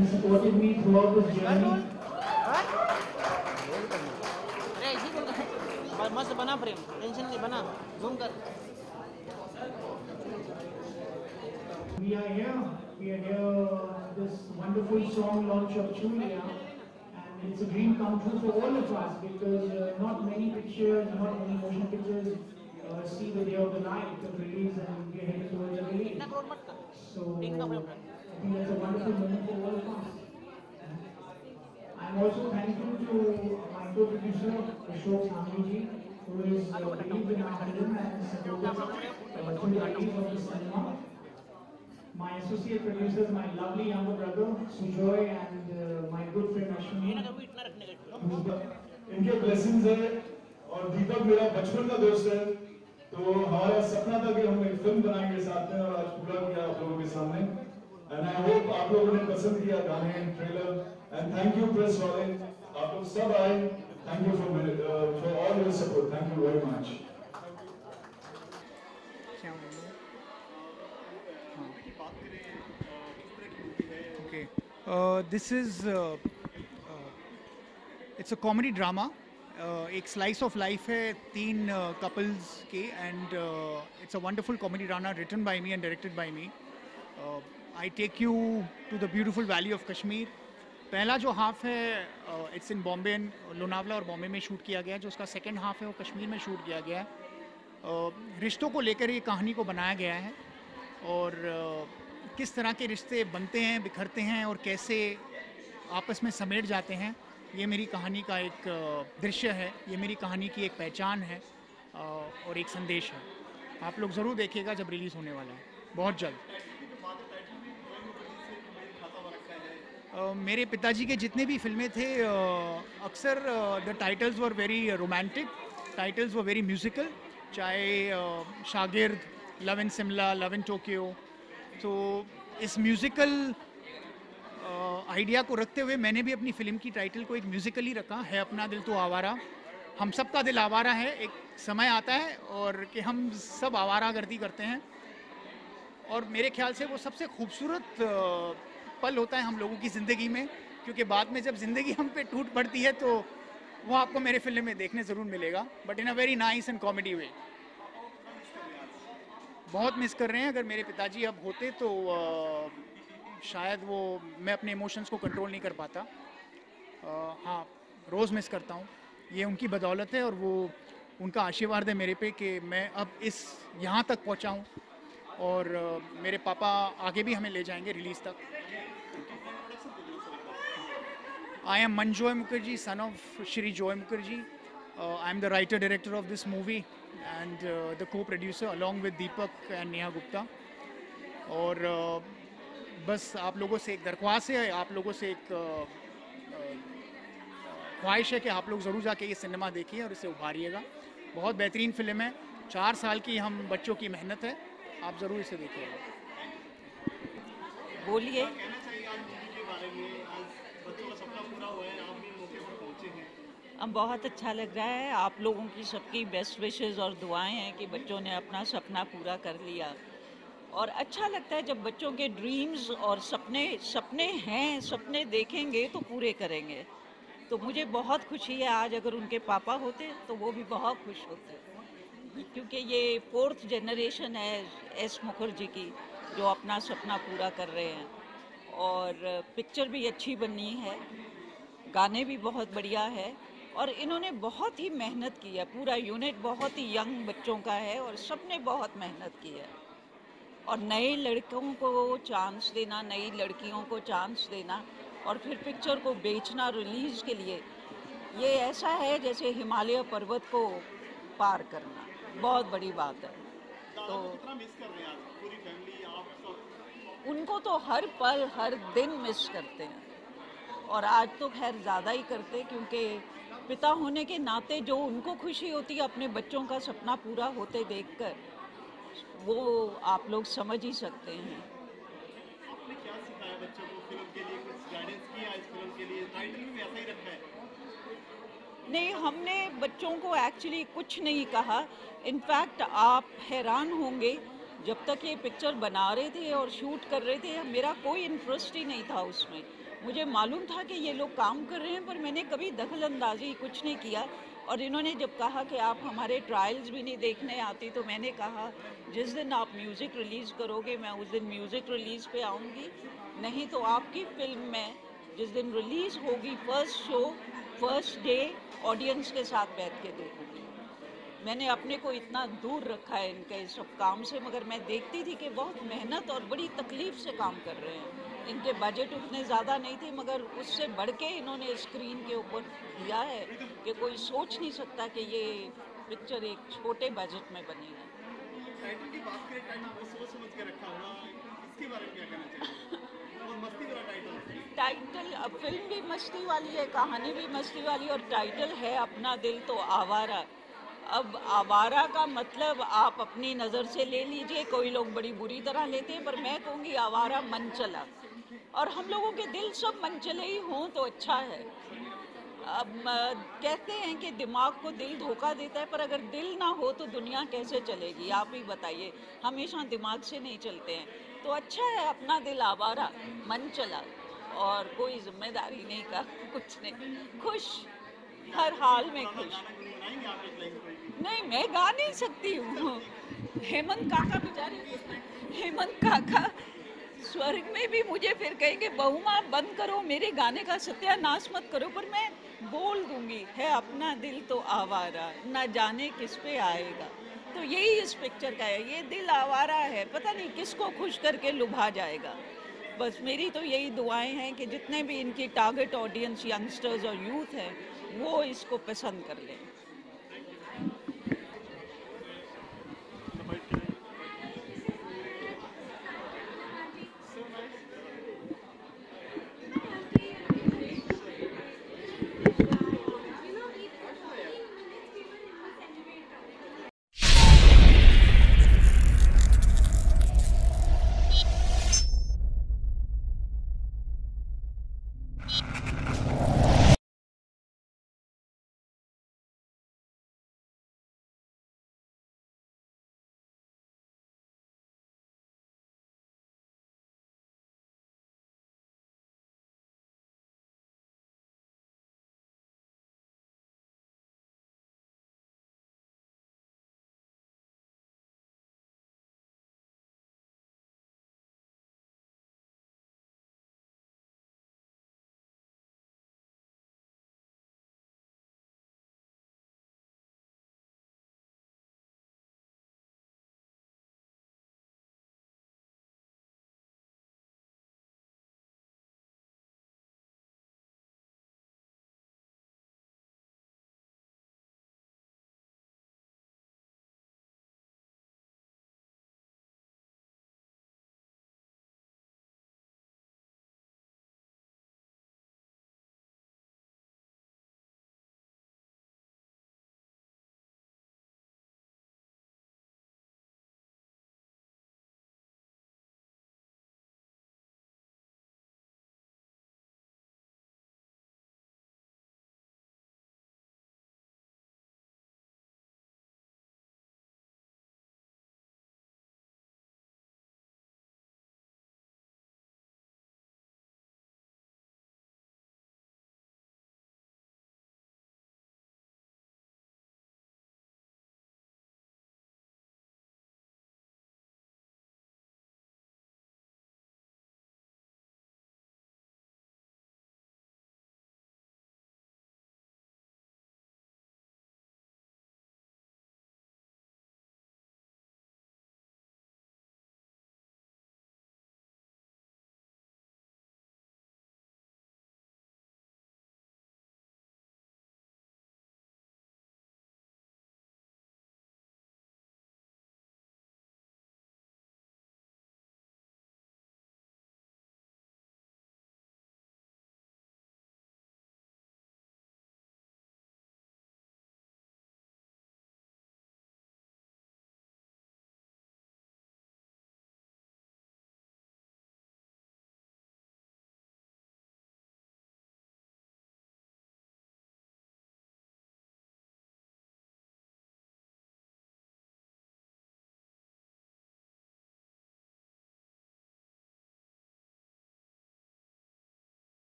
and supported me throughout this journey. मस्त बना प्रेम, tension नहीं बना, जूम कर। We are here this wonderful song launch of Julia, and it's a dream come true for all of us because not many pictures, not many motion pictures see the day of the light of release, and we're heading towards a release. So I think that's a wonderful moment for all of us. I'm also thankful to my co-producer Ashok Samiji, who is believed in our film and supported through the release of the cinema. My associate producers, my lovely younger brother Sujoy, and my good friend Ashwini. इनके blessings है और दीपक मेरा बचपन का दोस्त है, तो हमारा सपना था कि हम एक फिल्म बनाएंगे साथ में और आज पूरा किया आप लोगों के सामने। एंड आई होप आप लोगों ने पसंद किया गाने and trailer, and thank you press वाले, आप लोग सब आए, thank you for all your support, thank you very much. This is it's a comedy drama. एक slice of life है 3 couples के, and it's a wonderful comedy drama written by me and directed by me. I take you to the beautiful valley of Kashmir. पहला जो half है it's in Bombay and Lonavala और बॉम्बे में shoot किया गया है। जो उसका सेकेंड हाफ है वो कश्मीर में शूट किया गया है। रिश्तों को लेकर ये कहानी को बनाया गया है और किस तरह के रिश्ते बनते हैं, बिखरते हैं और कैसे आपस में समेट जाते हैं, ये मेरी कहानी का एक दृश्य है, ये मेरी कहानी की एक पहचान है और एक संदेश है। आप लोग ज़रूर देखिएगा जब रिलीज़ होने वाला है बहुत जल्द। मेरे पिताजी के जितने भी फिल्में थे अक्सर the titles were very romantic, titles were very musical, चाहे शागिर्द, love in Shimla, love in Tokyo. तो इस म्यूज़िकल आइडिया को रखते हुए मैंने भी अपनी फ़िल्म की टाइटल को एक म्यूज़िकल ही रखा है, अपना दिल तो आवारा। हम सब का दिल आवारा है, एक समय आता है और कि हम सब आवारागर्दी करते हैं और मेरे ख्याल से वो सबसे खूबसूरत पल होता है हम लोगों की ज़िंदगी में, क्योंकि बाद में जब ज़िंदगी हम पे टूट पड़ती है तो वो आपको मेरे फिल्म में देखने ज़रूर मिलेगा, but in a very nice and comedy way. बहुत मिस कर रहे हैं। अगर मेरे पिताजी अब होते तो शायद वो मैं अपने इमोशंस को कंट्रोल नहीं कर पाता। हाँ, रोज़ मिस करता हूँ। ये उनकी बदौलत है और वो उनका आशीर्वाद है मेरे पे कि मैं अब यहाँ तक पहुँचा हूँ और मेरे पापा आगे भी हमें ले जाएंगे रिलीज़ तक। I am Manjoy Mukherjee, son of Shri Joy Mukherjee. I am the writer director of this movie and the co-producer along with Deepak and Neha Gupta. और बस आप लोगों से एक दरख्वास्त है, आप लोगों से एक ख्वाहिश है कि आप लोग ज़रूर जाके ये सिनेमा देखिए और इसे उभारिएगा। बहुत बेहतरीन फिल्म है, 4 साल की हम बच्चों की मेहनत है, आप ज़रूर इसे देखिएगा। बोलिए। अब बहुत अच्छा लग रहा है। आप लोगों की सबकी बेस्ट विशेस और दुआएं हैं कि बच्चों ने अपना सपना पूरा कर लिया और अच्छा लगता है जब बच्चों के ड्रीम्स और सपने हैं, सपने देखेंगे तो पूरे करेंगे। तो मुझे बहुत खुशी है, आज अगर उनके पापा होते तो वो भी बहुत खुश होते, क्योंकि ये 4th जनरेशन है एस मुखर्जी की जो अपना सपना पूरा कर रहे हैं। और पिक्चर भी अच्छी बनी है, गाने भी बहुत बढ़िया है और इन्होंने बहुत ही मेहनत की है। पूरा यूनिट बहुत ही यंग बच्चों का है और सबने बहुत मेहनत की है। और नए लड़कों को चांस देना, नई लड़कियों को चांस देना और फिर पिक्चर को बेचना रिलीज़ के लिए, ये ऐसा है जैसे हिमालय पर्वत को पार करना, बहुत बड़ी बात है। तो उनको तो हर पल हर दिन मिस करते हैं और आज तो खैर ज़्यादा ही करते, क्योंकि पिता होने के नाते जो उनको खुशी होती है अपने बच्चों का सपना पूरा होते देखकर, वो आप लोग समझ ही सकते हैं। आपने क्या सिखाया बच्चों को फिल्म के लिए, कुछ गाइडेंस किया इस फिल्म के लिए? टाइटल भी वैसा ही रखा है? नहीं, हमने बच्चों को एक्चुअली कुछ नहीं कहा। इनफैक्ट आप हैरान होंगे, जब तक ये पिक्चर बना रहे थे और शूट कर रहे थे मेरा कोई इंटरेस्ट ही नहीं था उसमें। मुझे मालूम था कि ये लोग काम कर रहे हैं, पर मैंने कभी दखल अंदाजी कुछ नहीं किया। और इन्होंने जब कहा कि आप हमारे ट्रायल्स भी नहीं देखने आती, तो मैंने कहा जिस दिन आप म्यूज़िक रिलीज़ करोगे मैं उस दिन म्यूज़िक रिलीज़ पे आऊँगी, नहीं तो आपकी फिल्म में जिस दिन रिलीज़ होगी first show first day audience के साथ बैठ के देखूँगी। मैंने अपने को इतना दूर रखा है इनके सब काम से, मगर मैं देखती थी कि बहुत मेहनत और बड़ी तकलीफ से काम कर रहे हैं। इनके बजट उतने ज़्यादा नहीं थे, मगर उससे बढ़ के इन्होंने स्क्रीन के ऊपर दिया है कि कोई सोच नहीं सकता कि ये पिक्चर एक छोटे बजट में बनी है। टाइटल की बात करें, टाइटल बहुत सोच समझ के रखा हुआ, इसके बारे में क्या कहना चाहिए? और मस्ती वाला टाइटल। अब फिल्म भी मस्ती वाली है, कहानी भी मस्ती वाली, और टाइटल है अपना दिल तो आवारा। अब आवारा का मतलब आप अपनी नज़र से ले लीजिए, कोई लोग बड़ी बुरी तरह लेते हैं, पर मैं कहूँगी आवारा मन चला। और हम लोगों के दिल सब मन चले ही हों तो अच्छा है। अब कहते हैं कि दिमाग को दिल धोखा देता है, पर अगर दिल ना हो तो दुनिया कैसे चलेगी, आप ही बताइए। हमेशा दिमाग से नहीं चलते हैं, तो अच्छा है अपना दिल आवारा मन चला, और कोई जिम्मेदारी नहीं का कुछ नहीं, खुश, हर हाल में खुश। बनाएंगे आप एक लाइन कोई? नहीं, मैं गा नहीं सकती हूँ। हेमंत काका बेचारे, हेमंत काका स्वर्ग में भी मुझे फिर कहेंगे बहू माँ बंद करो, मेरे गाने का सत्यानाश मत करो, पर मैं बोल दूंगी है अपना दिल तो आवारा, ना जाने किस पे आएगा। तो यही इस पिक्चर का है, ये दिल आवारा है, पता नहीं किसको खुश करके लुभा जाएगा। बस मेरी तो यही दुआएं हैं कि जितने भी इनकी टारगेट ऑडियंस यंगस्टर्स और यूथ हैं वो इसको पसंद कर लें।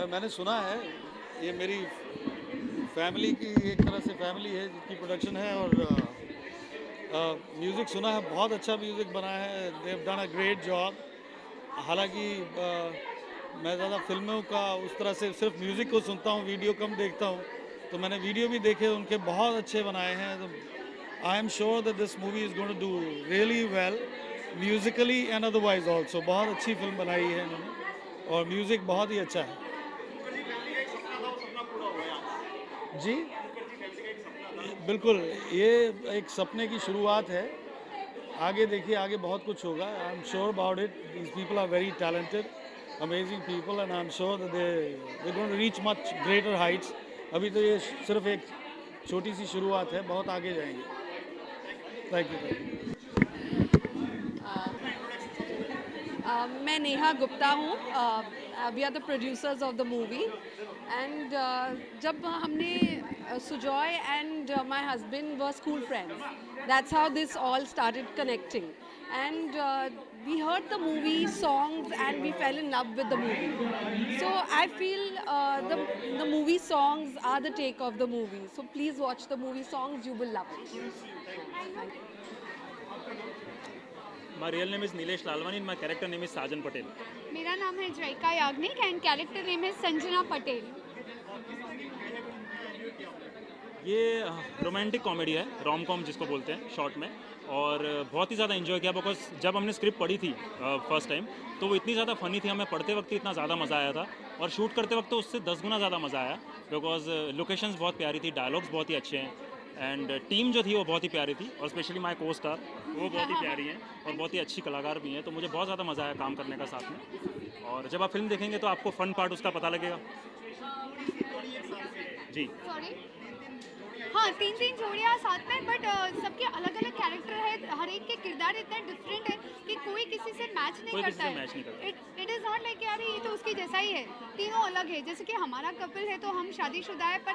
मैंने सुना है, ये मेरी फैमिली की एक तरह से फैमिली है जिसकी प्रोडक्शन है, और म्यूज़िक सुना है, बहुत अच्छा म्यूज़िक बना है, they have done a great job. हालांकि मैं ज़्यादा फिल्मों का उस तरह से सिर्फ म्यूज़िक को सुनता हूँ, वीडियो कम देखता हूँ, तो मैंने वीडियो भी देखे, उनके बहुत अच्छे बनाए हैं। तो I am sure that this movie is going to do really well musically and otherwise also. बहुत अच्छी फिल्म बनाई है इन्होंने और म्यूज़िक बहुत ही अच्छा है। जी बिल्कुल, ये एक सपने की शुरुआत है, आगे देखिए, आगे बहुत कुछ होगा। I am sure about it. These people are very talented, amazing people, and I am sure that they going to reach much greater heights. अभी तो ये सिर्फ एक छोटी सी शुरुआत है, बहुत आगे जाएंगे। Thank you. मैं नेहा गुप्ता हूँ, we are the producers of the movie, and जब हमने Sujoy and my husband were school friends, that's how this all started connecting, and we heard the movie songs and we fell in love with the movie. So I feel the movie songs are the take of the movie. So please watch the movie songs, you will love it. Thank you. My real name is Nilesh Lalwani and my character name is Sajan Patel. मेरा नाम है जयका Yagnik and character name है संजना पटेल। ये romantic comedy है, rom com जिसको बोलते हैं short में, और बहुत ही ज़्यादा इन्जॉय किया बिकॉज जब हमने स्क्रिप्ट पढ़ी थी फर्स्ट टाइम, तो वो इतनी ज़्यादा फ़नी थी, हमें पढ़ते वक्त ही इतना ज़्यादा मज़ा आया था, और शूट करते वक्त तो उससे 10 गुना ज़्यादा मज़ा आया बिकॉज लोकेशंस बहुत प्यारी थी, डायलॉग्स बहुत ही अच्छे हैं, एंड टीम जो थी वो बहुत ही प्यारी थी, और स्पेशली माय को स्टार वो बहुत ही प्यारी हैं और बहुत ही अच्छी कलाकार भी हैं, तो मुझे बहुत ज़्यादा मज़ा आया काम करने का साथ में। और जब आप फिल्म देखेंगे तो आपको फ़न पार्ट उसका पता लगेगा। जी हाँ, 3 जोड़ियाँ साथ में, बट सबके अलग अलग कैरेक्टर है, हर एक के किरदार इतना डिफरेंट है कि कोई किसी से मैच नहीं करता है। इट इज़ नॉट लाइक यार ये तो उसके जैसा ही है, तीनों अलग है। जैसे कि हमारा कपल है तो हम शादीशुदा है, पर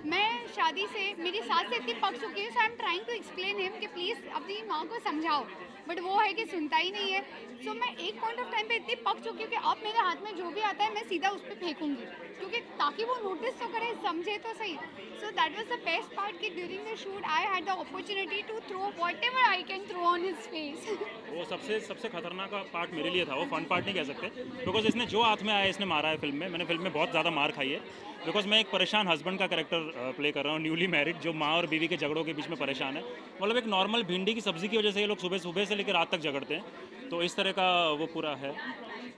मैं शादी से मेरी सास से इतनी पक चुकी है, so I am trying to explain him कि प्लीज़ अपनी माँ को समझाओ, बट वो है कि सुनता ही नहीं है। सो मैं एक पॉइंट ऑफ टाइम पे इतनी पक चुकी हूँ कि अब मेरे हाथ में जो भी आता है मैं सीधा उस पर फेंकूंगी, क्योंकि ताकि वो नोटिस तो करे, समझे तो सही। So that was the best part कि during the shoot I had the opportunity to throw whatever I can throw on his face. वो सबसे खतरनाक पार्ट मेरे लिए था, वो फन पार्ट नहीं कह सकते, बिकॉज इसने जो हाथ में आया इसने मारा है फिल्म में। मैंने फिल्म में बहुत ज़्यादा मार खाई है बिकॉज मैं एक परेशान हस्बैंड का कैरेक्टर प्ले कर रहा हूँ, न्यूली मैरिड, जो माँ और बीवी के झगड़ों के बीच में परेशान है। मतलब एक नॉर्मल भिंडी की सब्ज़ी की वजह से ये लोग सुबह से लेकर रात तक झगड़ते हैं, तो इस तरह का वो पूरा है।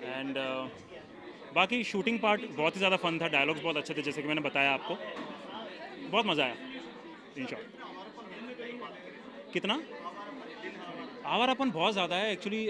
एंड बाकी शूटिंग पार्ट बहुत ही ज़्यादा फन था, डायलॉग्स बहुत अच्छे थे, जैसे कि मैंने बताया आपको, बहुत मज़ा आया। 3 शॉट कितना आवारापन बहुत ज़्यादा है एक्चुअली।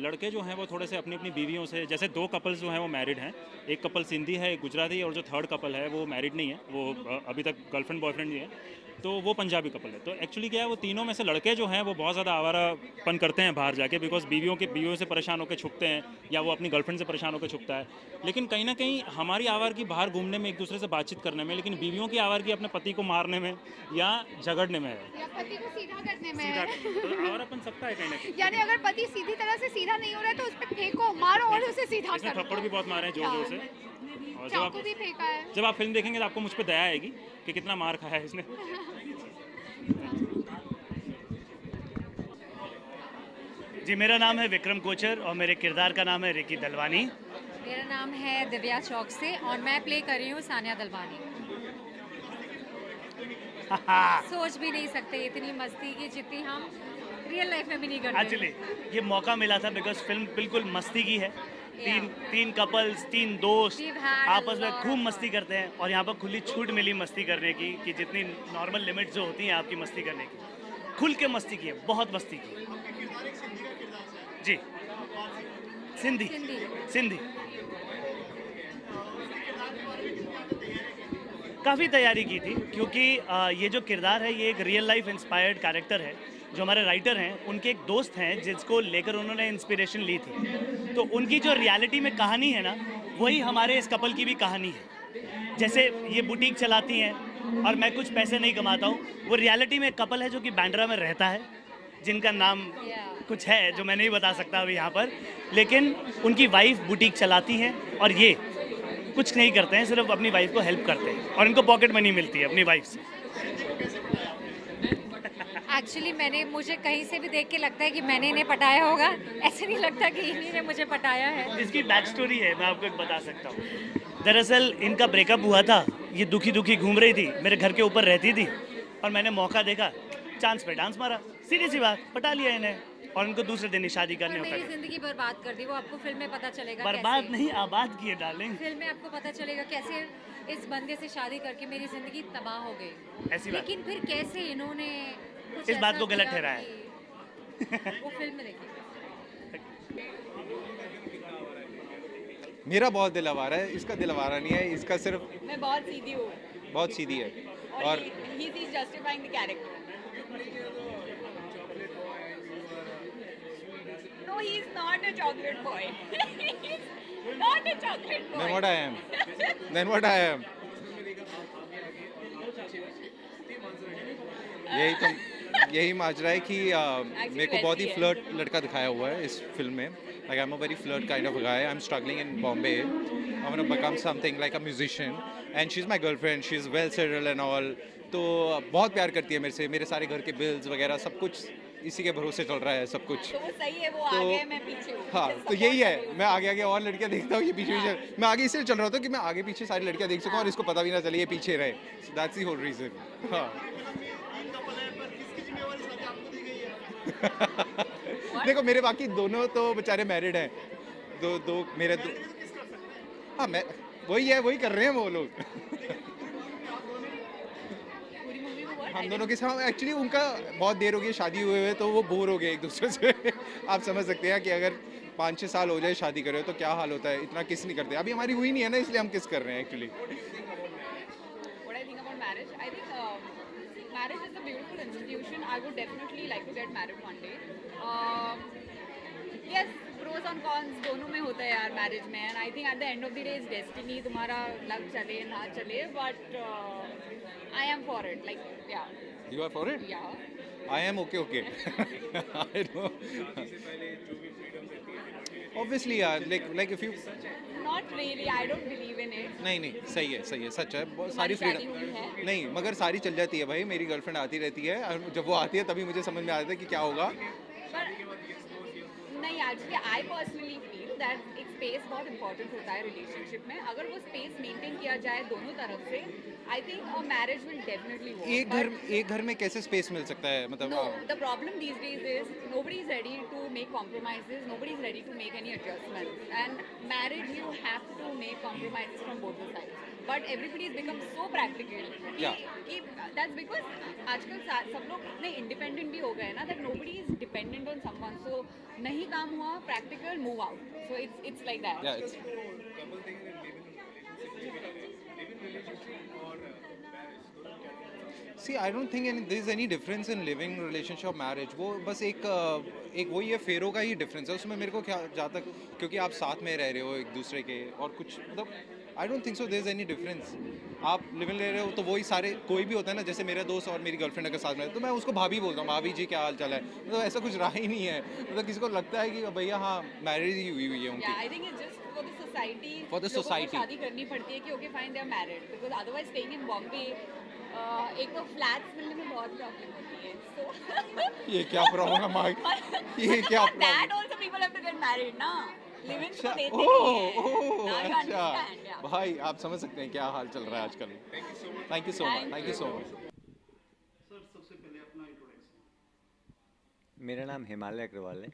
लड़के जो हैं वो थोड़े से अपनी अपनी बीवियों से, जैसे 2 कपल्स जो हैं वो मैरिड हैं, एक कपल सिंधी है, एक गुजराती, और जो थर्ड कपल है वो मैरिड नहीं है, वो अभी तक गर्लफ्रेंड बॉयफ्रेंड नहीं है, तो वो पंजाबी कपल है। तो एक्चुअली क्या है, वो तीनों में से लड़के जो हैं वो बहुत ज़्यादा आवारापन करते हैं बाहर जाके, बिकॉज बीवियों से परेशान होकर छुपते हैं, या वो अपनी गर्लफ्रेंड से परेशान होकर छुपता है। लेकिन कहीं ना कहीं हमारी आवार की बाहर घूमने में, एक दूसरे से बातचीत करने में, लेकिन बीवियों की आवार की अपने पति को मारने में या झगड़ने में है, या पति को सीधा करने में है। तो आवारापन सबका है कहीं ना कहीं। यानी अगर पति सीधी तरह से सीधा नहीं हो रहा है तो उस पर फेंको, मारो और उसे सीधा इसने करो। थप्पड़ भी बहुत मारे हैं जोर से, और चाकू भी फेंका है। जब आप फिल्म देखेंगे तो आपको मुझ पर दया आएगी कि कितना मार खाया है इसने। जी, मेरा नाम है विक्रम कोचर और मेरे किरदार का नाम है रिकी दलवानी। मेरा नाम है दिव्या चौक से और मैं प्ले कर रही हूँ सानिया दलवानी। सोच भी नहीं सकते इतनी मस्ती की जितनी हम रियल लाइफ में भी नहीं करते। एक्चुअली ये मौका मिला था बिकॉज फिल्म बिल्कुल मस्ती की है। तीन कपल्स, 3 दोस्त आपस में खूब मस्ती करते हैं, और यहाँ पर खुली छूट मिली मस्ती करने की कि जितनी नॉर्मल लिमिट जो होती हैं आपकी मस्ती करने की, खुल के मस्ती की है, बहुत मस्ती की। जी, सिंधी काफ़ी तैयारी की थी, क्योंकि ये जो किरदार है ये एक रियल लाइफ इंस्पायर्ड कैरेक्टर है। जो हमारे राइटर हैं उनके एक दोस्त हैं जिसको लेकर उन्होंने इंस्पिरेशन ली थी, तो उनकी जो रियलिटी में कहानी है ना, वही हमारे इस कपल की भी कहानी है। जैसे ये बुटीक चलाती हैं और मैं कुछ पैसे नहीं कमाता हूँ, वो रियलिटी में एक कपल है जो कि बांद्रा में रहता है, जिनका नाम कुछ है जो मैं नहीं बता सकता अभी यहाँ पर, लेकिन उनकी वाइफ बुटीक चलाती हैं और ये कुछ नहीं करते हैं, सिर्फ अपनी वाइफ को हेल्प करते हैं और इनको पॉकेट मनी मिलती है अपनी वाइफ से। एक्चुअली मुझे कहीं से भी देख के लगता है कि मैंने इन्हें पटाया होगा, ऐसे नहीं लगता कि इन्हीं ने मुझे पटाया है। इसकी बैक स्टोरी है, मैं आपको एक बता सकता हूँ। दरअसल इनका ब्रेकअप हुआ था, ये दुखी दुखी घूम रही थी, मेरे घर के ऊपर रहती थी और मैंने मौका देखा, चांस पे डांस मारा, सीधी सी बात, पटा लिया इन्हें और उनको दूसरे दिन ही शादी करने होता मेरी जिंदगी बर्बाद कर दी, वो आपको फिल्म में पता चलेगा। बर्बाद नहीं, आबाद किए डालेंगे। फिल्म में आपको पता चलेगा कैसे इस बंदे से शादी करके मेरी जिंदगी तबाह हो गई। ऐसी बात। लेकिन फिर कैसे इन्होंने इस बात को गलत ठहराया। वो फिल्म में देखिए। मेरा बहुत दिल आवारा है, इसका दिल आवारा नहीं है, इसका सिर्फ मैं बहुत सीधी हूँ, बहुत सीधी है और he is justifying the character. No, he is not a chocolate boy. He's not a chocolate boy. Then what I am? Then what I am? यही माजरा है कि मेरे को बहुत ही फ्लर्ट लड़का दिखाया हुआ है इस फिल्म में। Like I'm a very flirt kind of a guy. I'm struggling in Bombay. I want to become something like a musician. And she's my girlfriend. She's well settled and all. तो बहुत प्यार करती है मेरे से, मेरे सारे घर के बिल्स वगैरह सब कुछ इसी के भरोसे चल रहा है सब कुछ। तो वो सही है, वो आगे है, मैं पीछे हूँ। हाँ, तो यही है, मैं आगे आगे और लड़कियाँ देखता हूँ, ये पीछे पीछे। मैं आगे इसलिए चल रहा था कि मैं आगे पीछे सारी लड़कियाँ देख सकूँ और इसको पता भी ना चले ये पीछे रहे। That's the whole reason. हाँ। देखो मेरे बाकी दोनों तो बेचारे मैरिड हैं, दो मेरे दो। हाँ, मैं वही कर रहे हैं वो लोग। हम दोनों के साथ एक्चुअली उनका बहुत देर हो गई शादी हुए तो वो बोर हो गए एक दूसरे से। आप समझ सकते हैं कि अगर 5-6 साल हो जाए शादी करे तो क्या हाल होता है, इतना किस नहीं करते। अभी हमारी हुई नहीं है ना, इसलिए हम किस कर रहे हैं actually. What I think about marriage, I think marriage is a beautiful institution. I would definitely like to get married one day. Yes, pros and cons दोनों में होता है यार मैरिज में, and I think at the end of the day it's destiny, तुम्हारा लग चले ना चले, but I am for it, like yeah. You are for it? Yeah. I am okay. I know. Obviously यार, like if you Not really, I don't believe in it. नहीं सही है सच है, बहुत सारी फ्रीडम नहीं, मगर सारी चल जाती है भाई। मेरी गर्लफ्रेंड आती रहती है और जब वो आती है तभी मुझे समझ में आता है कि क्या होगा। नहीं, actually I personally feel that एक स्पेस बहुत इंपॉर्टेंट होता है रिलेशनशिप में। अगर वो स्पेस मेंटेन किया जाए दोनों तरफ से, I think a marriage will definitely work. एक घर में कैसे स्पेस मिल सकता है, मतलब no, the problem these days is nobody is ready to make compromises, nobody is ready to make any adjustment, and marriage you have to make compromises from both the sides, but everybody is become so practical कि that's because आजकल सब लोग इतने independent भी हो गए ना, that nobody is dependent on someone. So नहीं काम हुआ, practical, move out. So it's like that. See, I don't think there is any difference in living relationship or marriage. वो बस एक वही है, फेरों का ही डिफरेंस है उसमें। मेरे को क्या जहाँ तक, क्योंकि आप साथ में रह रहे हो एक दूसरे के, और कुछ मतलब I don't think so there is any difference. आप लिविंग ले रहे हो तो वही सारे, कोई भी होता है ना, जैसे मेरे दोस्त और मेरी गर्लफ्रेंड अगर साथ में तो मैं उसको भाभी बोलता हूँ, भाभी जी क्या हाल चाल है। मतलब ऐसा कुछ रहा ही नहीं है। मतलब किसी को लगता है कि भैया हाँ मैरिज ही हुई है उनकी। I think it's just for the society, for the society शादी करनी पड़ती है कि okay fine they are married, because otherwise staying in Bombay एक तो फ्लैट्स मिलने में बहुत प्रॉब्लम होती है। सो ये क्या प्रॉब्लम आ गई, ये क्या problem. That also people have to get married ना, लिविंग तो देते नहीं है। अच्छा भाई, आप समझ सकते हैं क्या हाल चल रहा है आजकल। Thank you so much. मेरा नाम हिमालय अग्रवाल है।